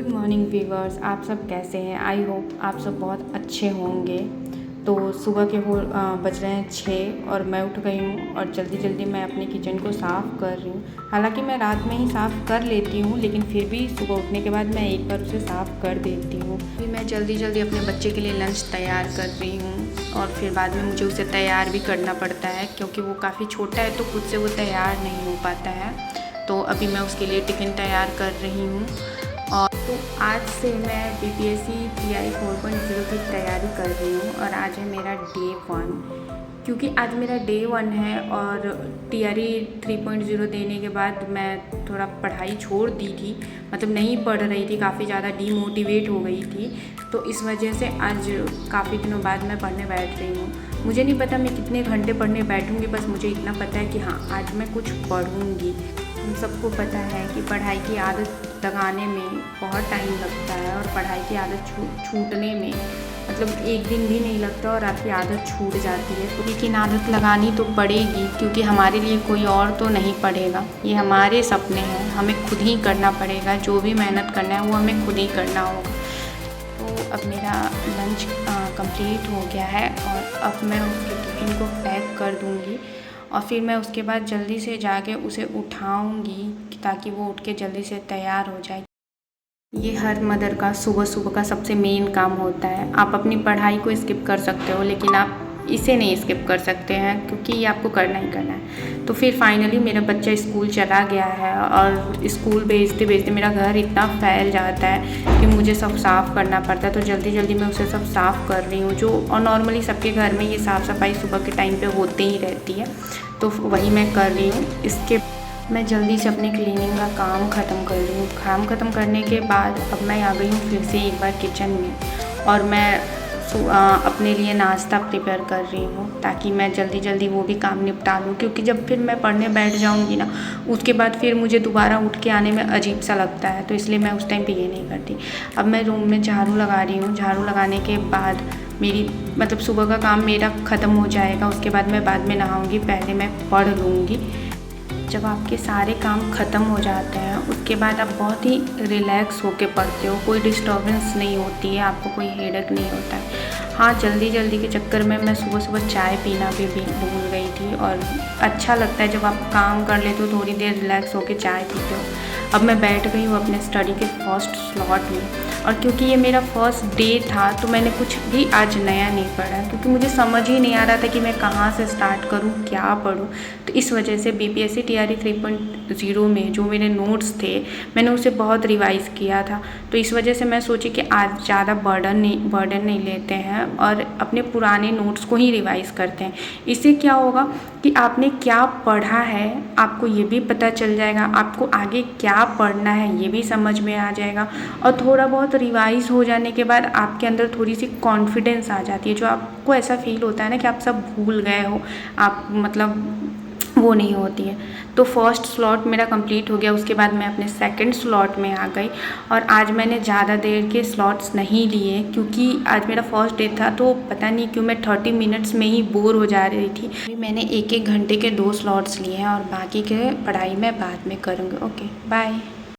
Good morning viewers, आप सब कैसे हैं। आई होप आप सब बहुत अच्छे होंगे। तो सुबह के बज रहे हैं 6 और मैं उठ गई हूँ और जल्दी जल्दी मैं अपने किचन को साफ़ कर रही हूँ। हालांकि मैं रात में ही साफ़ कर लेती हूँ, लेकिन फिर भी सुबह उठने के बाद मैं एक बार उसे साफ़ कर देती हूँ। फिर मैं जल्दी जल्दी अपने बच्चे के लिए लंच तैयार कर रही हूँ और फिर बाद में मुझे उसे तैयार भी करना पड़ता है, क्योंकि वो काफ़ी छोटा है तो खुद से वो तैयार नहीं हो पाता है। तो अभी मैं उसके लिए टिफ़िन तैयार कर रही हूँ। और तो आज से मैं BPSC TI 4.0 की तैयारी कर रही हूँ और आज है मेरा डे 1। क्योंकि आज मेरा डे 1 है और TRE 3.0 देने के बाद मैं थोड़ा पढ़ाई छोड़ दी थी, मतलब नहीं पढ़ रही थी, काफ़ी ज़्यादा डीमोटिवेट हो गई थी। तो इस वजह से आज काफ़ी दिनों बाद मैं पढ़ने बैठ रही हूँ। मुझे नहीं पता मैं कितने घंटे पढ़ने बैठूँगी, बस मुझे इतना पता है कि हाँ, आज मैं कुछ पढ़ूँगी। हम सबको पता है कि पढ़ाई की आदत लगाने में बहुत टाइम लगता है और पढ़ाई की आदत छूटने में मतलब एक दिन भी नहीं लगता और आपकी आदत छूट जाती है। तो लेकिन आदत लगानी तो पड़ेगी, क्योंकि हमारे लिए कोई और तो नहीं पढ़ेगा। ये हमारे सपने हैं, हमें खुद ही करना पड़ेगा। जो भी मेहनत करना है वो हमें खुद ही करना होगा। तो अब मेरा लंच कंप्लीट हो गया है और अब मैं उसके टिफ़िन को पैक कर दूँगी और फिर मैं उसके बाद जल्दी से जाके उसे उठाऊंगी ताकि वो उठ के जल्दी से तैयार हो जाए। ये हर मदर का सुबह सुबह का सबसे मेन काम होता है। आप अपनी पढ़ाई को स्किप कर सकते हो, लेकिन आप इसे नहीं स्किप कर सकते हैं, क्योंकि ये आपको करना ही करना है। तो फिर फाइनली मेरा बच्चा स्कूल चला गया है और स्कूल भेजते भेजते मेरा घर इतना फैल जाता है कि मुझे सब साफ़ करना पड़ता है। तो जल्दी जल्दी मैं उसे सब साफ़ कर रही हूँ, जो और नॉर्मली सबके घर में ये साफ़ सफाई सुबह के टाइम पे होते ही रहती है, तो वही मैं कर रही हूँ। इसके मैं जल्दी से अपनी क्लीनिंग का काम ख़त्म कर रही हूँ। काम ख़त्म करने के बाद अब मैं आ गई हूँ फिर से एक बार किचन में और मैं अपने लिए नाश्ता प्रिपेयर कर रही हूँ, ताकि मैं जल्दी जल्दी वो भी काम निपटा लूँ। क्योंकि जब फिर मैं पढ़ने बैठ जाऊँगी ना, उसके बाद फिर मुझे दोबारा उठ के आने में अजीब सा लगता है, तो इसलिए मैं उस टाइम पे ये नहीं करती। अब मैं रूम में झाड़ू लगा रही हूँ। झाड़ू लगाने के बाद मेरी मतलब सुबह का काम मेरा ख़त्म हो जाएगा। उसके बाद मैं बाद में नहाऊँगी, पहले मैं पढ़ लूँगी। जब आपके सारे काम ख़त्म हो जाते हैं उसके बाद आप बहुत ही रिलैक्स होके पढ़ते हो, कोई डिस्टर्बेंस नहीं होती है, आपको कोई हेडेक नहीं होता है। हाँ, जल्दी जल्दी के चक्कर में मैं सुबह सुबह चाय पीना भी भूल गई थी और अच्छा लगता है जब आप काम कर लेते हो, थोड़ी देर रिलैक्स होके चाय पीते हो। अब मैं बैठ गई हूँ अपने स्टडी के फर्स्ट स्लॉट में, और क्योंकि ये मेरा फर्स्ट डे था तो मैंने कुछ भी आज नया नहीं पढ़ा, क्योंकि मुझे समझ ही नहीं आ रहा था कि मैं कहाँ से स्टार्ट करूँ, क्या पढूँ। तो इस वजह से BPSC TRE 3.0 में जो मेरे नोट्स थे मैंने उसे बहुत रिवाइज़ किया था। तो इस वजह से मैं सोची कि आज ज़्यादा बर्डन नहीं लेते हैं और अपने पुराने नोट्स को ही रिवाइज़ करते हैं। इससे क्या होगा कि आपने क्या पढ़ा है आपको ये भी पता चल जाएगा, आपको आगे क्या पढ़ना है ये भी समझ में आ जाएगा। और थोड़ा बहुत रिवाइज़ हो जाने के बाद आपके अंदर थोड़ी सी कॉन्फिडेंस आ जाती है, जो आपको ऐसा फील होता है ना कि आप सब भूल गए हो, आप मतलब वो नहीं होती है। तो फर्स्ट स्लॉट मेरा कंप्लीट हो गया। उसके बाद मैं अपने सेकंड स्लॉट में आ गई और आज मैंने ज़्यादा देर के स्लॉट्स नहीं लिए, क्योंकि आज मेरा फर्स्ट डे था। तो पता नहीं क्यों मैं 30 मिनट्स में ही बोर हो जा रही थी। अभी मैंने एक घंटे के 2 स्लॉट्स लिए हैं और बाकी के पढ़ाई मैं बाद में करूँगी। Okay, bye.